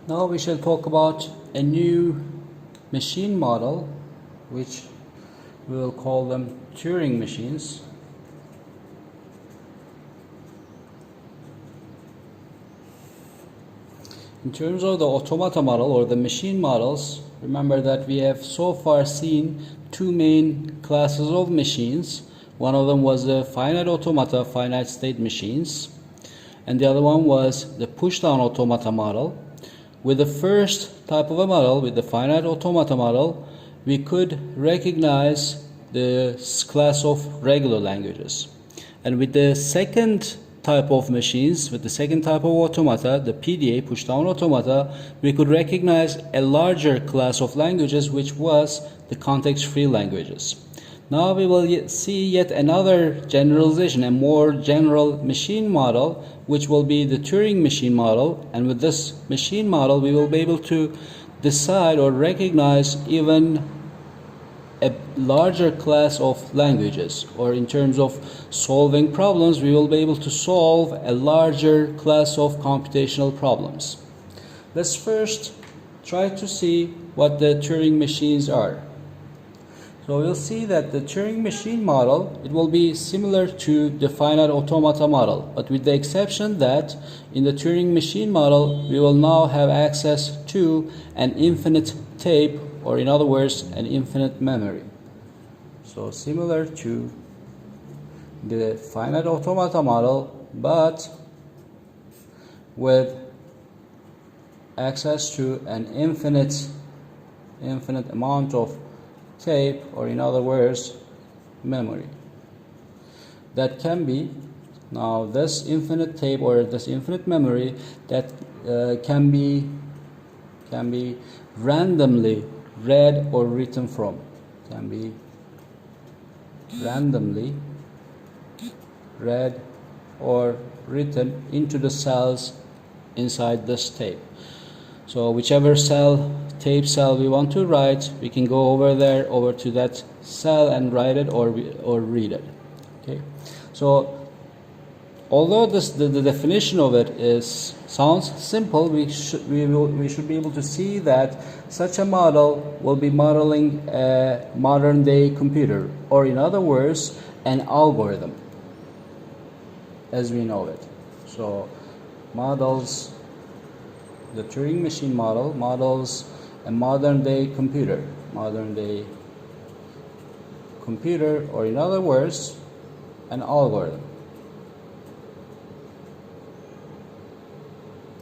Now we shall talk about a new machine model, which we will call them Turing machines. In terms of the automata model or the machine models, remember that we have so far seen two main classes of machines. One of them was the finite automata, finite state machines, and the other one was the push-down automata model. With the first type of a model, with the finite automata model, we could recognize the class of regular languages. And with the second type of machines, with the second type of automata, the PDA, push-down automata, we could recognize a larger class of languages, which was the context-free languages. Now we will see yet another generalization, a more general machine model, which will be the Turing machine model. And with this machine model, we will be able to decide or recognize even a larger class of languages, or in terms of solving problems, we will be able to solve a larger class of computational problems. Let's first try to see what the Turing machines are. So we'll see that the Turing machine model, it will be similar to the finite automata model, but with the exception that in the Turing machine model, we will now have access to an infinite tape, or in other words, an infinite memory. So similar to the finite automata model, but with access to an infinite amount of tape, or in other words, memory. That can be, now this infinite tape or this infinite memory, that can be randomly read or written from. Can be randomly read or written into the cells inside this tape. So whichever tape cell we want to write, we can go over to that cell and write it or read it. Okay. So although the definition of it sounds simple, we should be able to see that such a model will be modeling a modern day computer, or in other words, an algorithm as we know it. So models, the Turing machine model models a modern day computer, or in other words, an algorithm.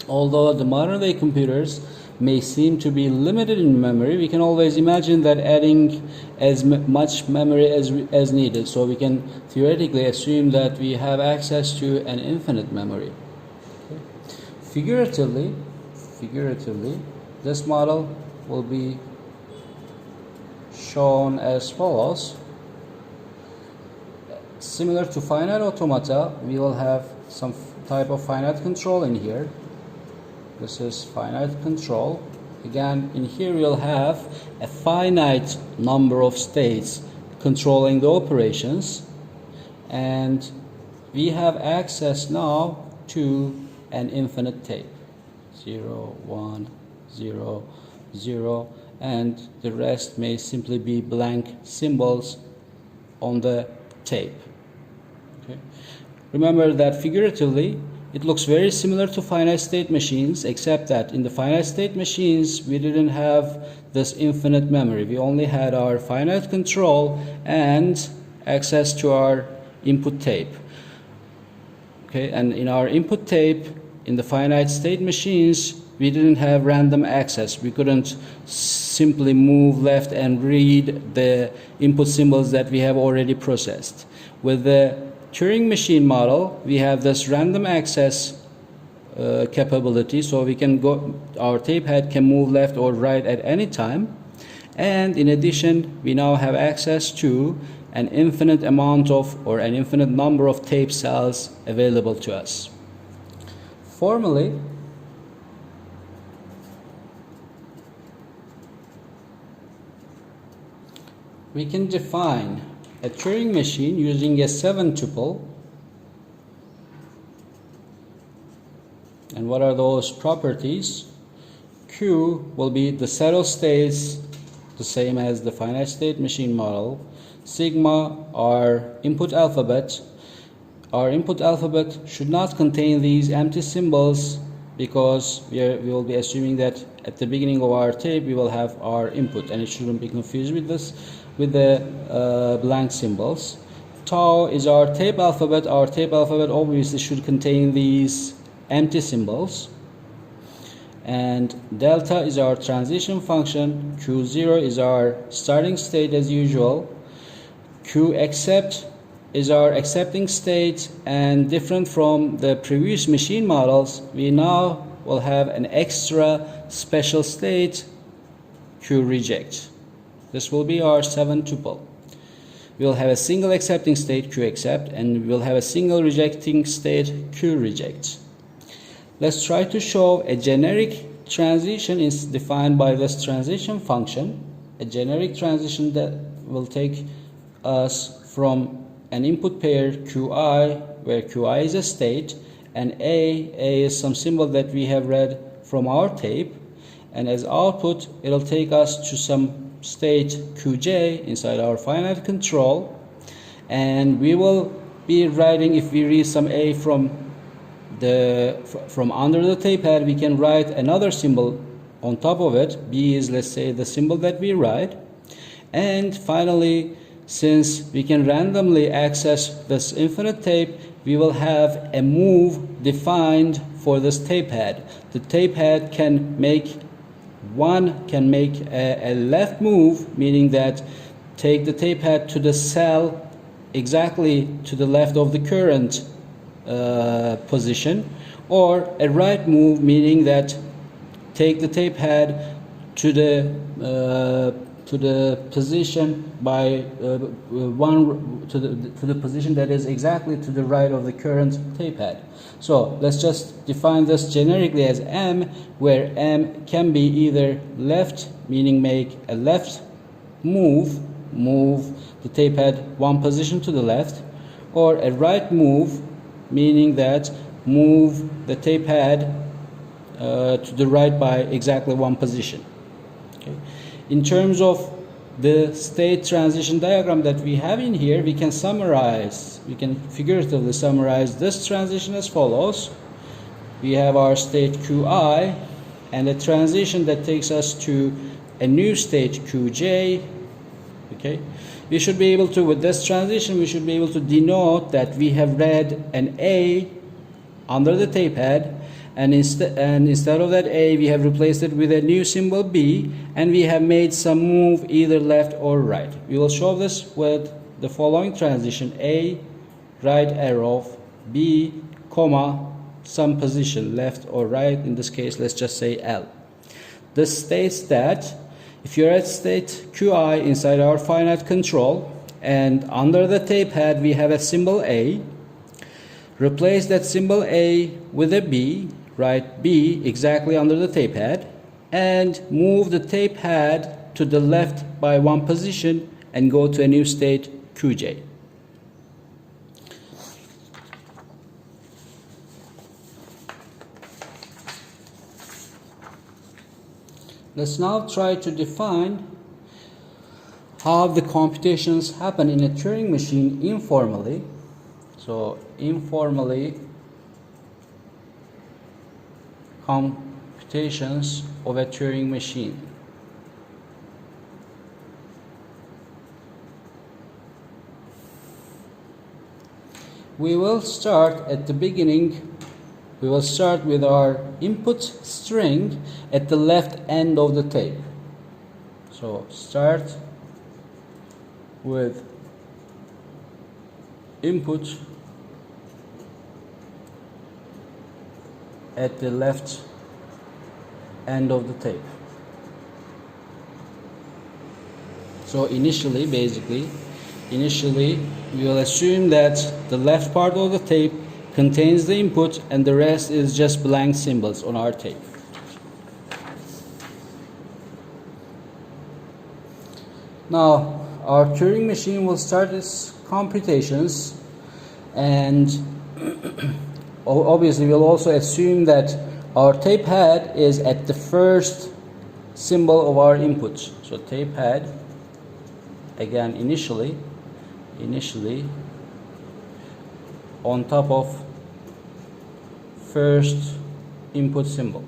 Although the modern day computers may seem to be limited in memory, we can always imagine that adding as much memory as needed. So we can theoretically assume that we have access to an infinite memory. Okay. Figuratively, this model will be shown as follows. Similar to finite automata, we will have some type of finite control in here. This is finite control. Again, in here we'll have a finite number of states controlling the operations, and we have access now to an infinite tape. 0, 1, 0, 0, and the rest may simply be blank symbols on the tape. Okay. Remember that figuratively, it looks very similar to finite state machines, except that in the finite state machines, we didn't have this infinite memory. We only had our finite control and access to our input tape. Okay, and in our input tape, in the finite state machines, we didn't have random access. We couldn't simply move left and read the input symbols that we have already processed. With the Turing machine model, we have this random access capability, so we can our tape head can move left or right at any time. And in addition, we now have access to an infinite amount of, or an infinite number of tape cells available to us. Formally, we can define a Turing machine using a 7-tuple. And what are those properties? Q will be the set of states, the same as the finite state machine model. Sigma, our input alphabet. Our input alphabet should not contain these empty symbols because we will be assuming that at the beginning of our tape we will have our input, and it shouldn't be confused with the blank symbols. Tau is our tape alphabet. Our tape alphabet obviously should contain these empty symbols. And delta is our transition function. Q0 is our starting state as usual. Q accept is our accepting state, and different from the previous machine models, we now will have an extra special state, Q reject. This will be our 7 tuple. We will have a single accepting state, Q accept, and we will have a single rejecting state, Q reject. Let's try to show a generic transition is defined by this transition function. A generic transition that will take us from an input pair Qi, where Qi is a state, and A is some symbol that we have read from our tape, and as output it will take us to some state Qj inside our finite control, and we will be writing, if we read some A from under the tape pad, we can write another symbol on top of it. B is, let's say, the symbol that we write. And finally, since we can randomly access this infinite tape, we will have a move defined for this tape head. The tape head can make a left move, meaning that take the tape head to the cell exactly to the left of the current position, or a right move, meaning that take the tape head to the position by to the position that is exactly to the right of the current tape head. So let's just define this generically as M, where M can be either left, meaning make a left move the tape head one position to the left, or a right move, meaning that move the tape head to the right by exactly one position. Okay. In terms of the state transition diagram that we have in here, we can figuratively summarize this transition as follows. We have our state Qi and a transition that takes us to a new state Qj. Okay. We should be able to, with this transition, we should be able to denote that we have read an A under the tape head, and instead of that A, we have replaced it with a new symbol B, and we have made some move either left or right. We will show this with the following transition: A, right arrow, B, comma, some position, left or right. In this case, let's just say L. This states that if you're at state Qi inside our finite control, and under the tape head we have a symbol A, replace that symbol A with a B, write B exactly under the tape head, and move the tape head to the left by one position and go to a new state Qj. Let's now try to define how the computations happen in a Turing machine informally. So informally, computations of a Turing machine. We will start at the beginning. We will start with our input string at the left end of the tape. So start with input at the left end of the tape. So initially we will assume that the left part of the tape contains the input and the rest is just blank symbols on our tape. Now our Turing machine will start its computations, and obviously we'll also assume that our tape head is at the first symbol of our input. So tape head, again initially on top of first input symbol.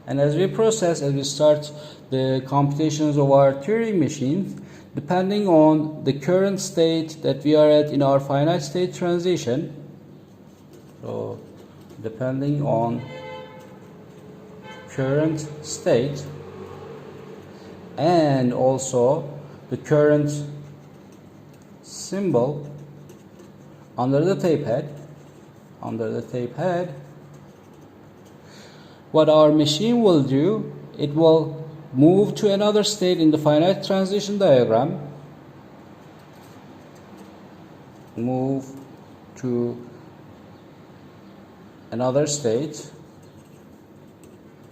And as we start the computations of our Turing machine, depending on the current state that we are at in our finite state transition, so depending on current state and also the current symbol under the tape head, what our machine will do, it will move to another state in the finite transition diagram, move to another state,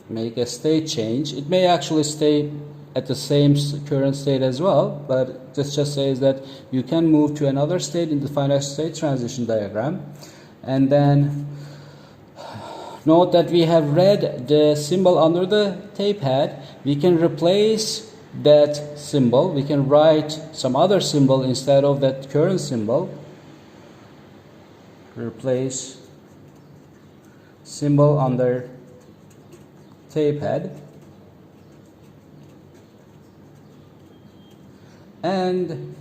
make a state change. It may actually stay at the same current state as well, but this just says that you can move to another state in the finite state transition diagram. And then note that we have read the symbol under the tape head. We can replace that symbol. We can write some other symbol instead of that current symbol. Replace symbol under tape head. And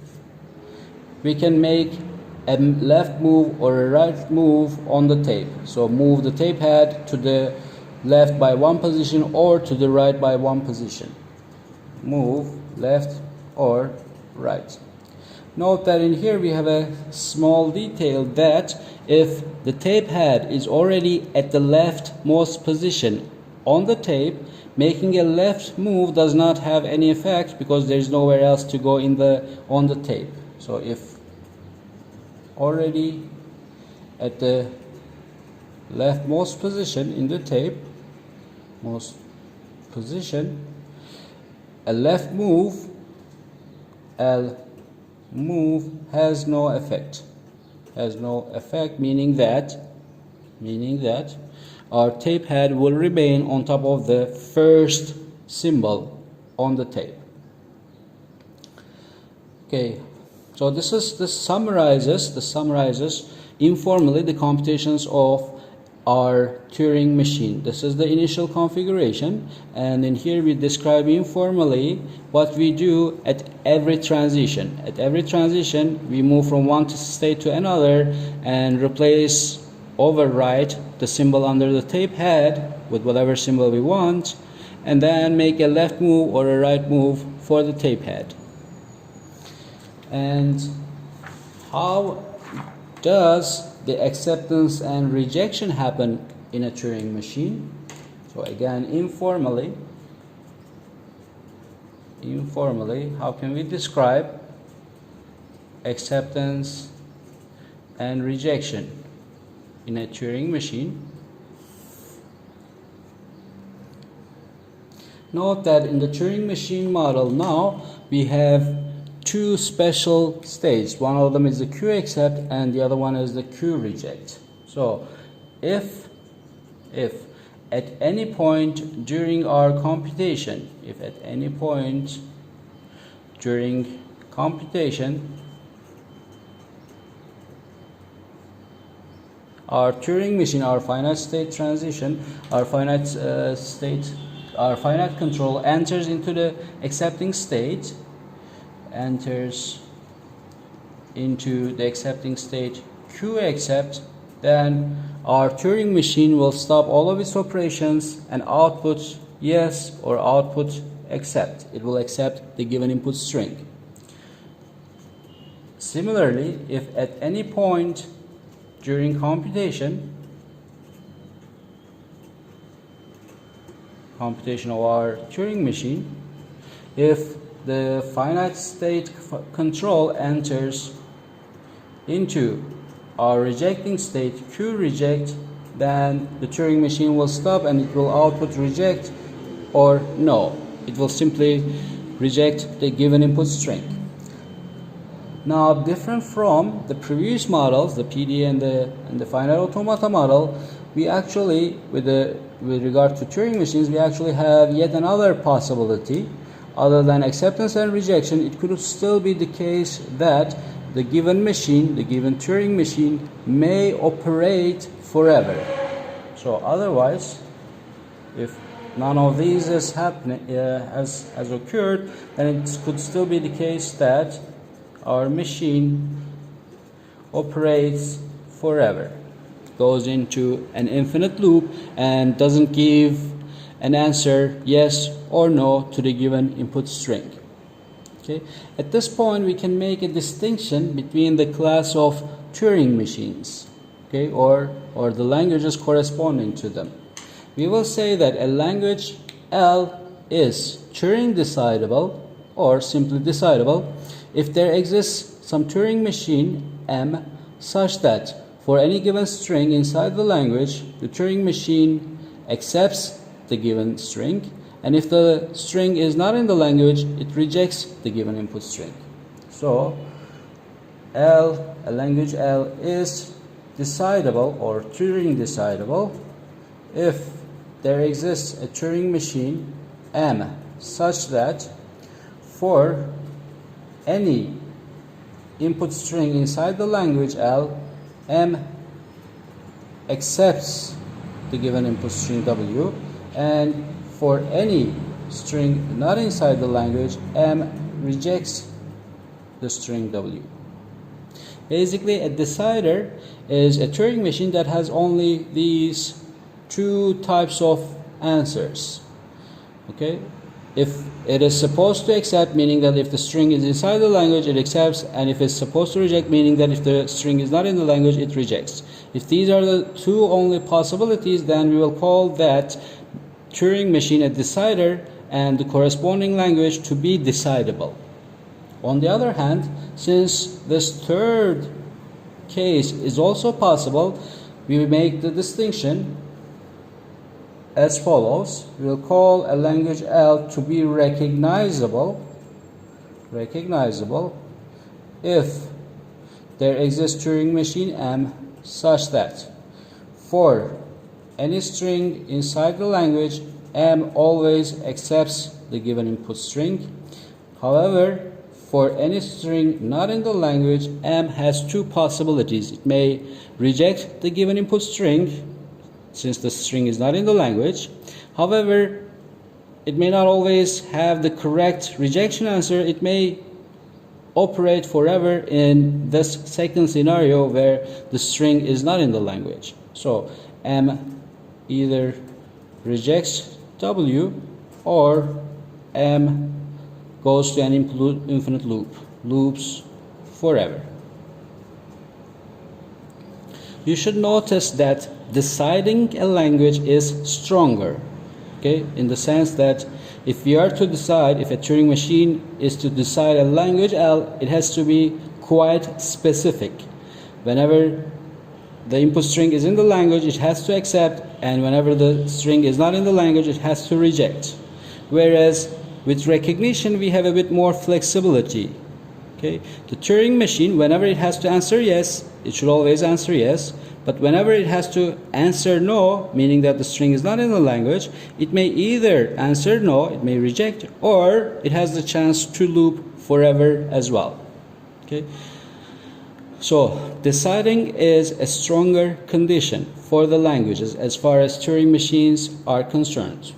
we can make a left move or a right move on the tape. So move the tape head to the left by one position or to the right by one position. Move left or right. Note that in here we have a small detail that if the tape head is already at the leftmost position on the tape, making a left move does not have any effect because there is nowhere else to go on the tape. So if already at the leftmost position in the tape, most position, a left move, has no effect. Has no effect, meaning that our tape head will remain on top of the first symbol on the tape. Okay, so this summarizes informally the computations of our Turing machine. This is the initial configuration, and in here we describe informally what we do at every transition. At every transition we move from one state to another and overwrite the symbol under the tape head with whatever symbol we want, and then make a left move or a right move for the tape head. And how does the acceptance and rejection happen in a Turing machine? So again, informally, how can we describe acceptance and rejection in a Turing machine? Note that in the Turing machine model now we have two special states. One of them is the Q accept and the other one is the Q reject. So if at any point during our computation, our Turing machine, our finite state transition, our finite control enters into the accepting state, Q accept, then our Turing machine will stop all of its operations and output yes or output accept. It will accept the given input string. Similarly, if at any point during computation of our Turing machine, if the finite state control enters into our rejecting state, Q reject, then the Turing machine will stop and it will output reject or no. It will simply reject the given input string. Now, different from the previous models, the PD and the finite automata model, we actually, with regard to Turing machines, we actually have yet another possibility. Other than acceptance and rejection, it could still be the case that the given machine, the given Turing machine, may operate forever. So otherwise, if none of these has occurred, then it could still be the case that our machine operates forever, goes into an infinite loop and doesn't give an answer yes or no to the given input string. Okay. At this point, we can make a distinction between the class of Turing machines, okay, or the languages corresponding to them. We will say that a language L is Turing decidable or simply decidable if there exists some Turing machine M such that for any given string inside the language, the Turing machine accepts the given string, and if the string is not in the language, it rejects the given input string. So a language L is decidable or Turing decidable if there exists a Turing machine M such that for any input string inside the language L, M accepts the given input string W, and for any string not inside the language, M rejects the string W. Basically, a decider is a Turing machine that has only these two types of answers. Okay? If it is supposed to accept, meaning that if the string is inside the language, it accepts, and if it's supposed to reject, meaning that if the string is not in the language, it rejects. If these are the two only possibilities, then we will call that Turing machine a decider and the corresponding language to be decidable. On the other hand, since this third case is also possible, we make the distinction as follows. We will call a language L to be recognizable if there exists Turing machine M such that for any string inside the language, M always accepts the given input string. However, for any string not in the language, M has two possibilities. It may reject the given input string since the string is not in the language. However, it may not always have the correct rejection answer. It may operate forever in this second scenario where the string is not in the language. So M either rejects W or M goes to an infinite loop, loops forever. You should notice that deciding a language is stronger, okay, in the sense that if we are to decide, if a Turing machine is to decide a language L, it has to be quite specific. Whenever the input string is in the language, it has to accept, and whenever the string is not in the language, it has to reject. Whereas with recognition, we have a bit more flexibility. Okay? The Turing machine, whenever it has to answer yes, it should always answer yes. But whenever it has to answer no, meaning that the string is not in the language, it may either answer no, it may reject, or it has the chance to loop forever as well. Okay? So, deciding is a stronger condition for the languages as far as Turing machines are concerned.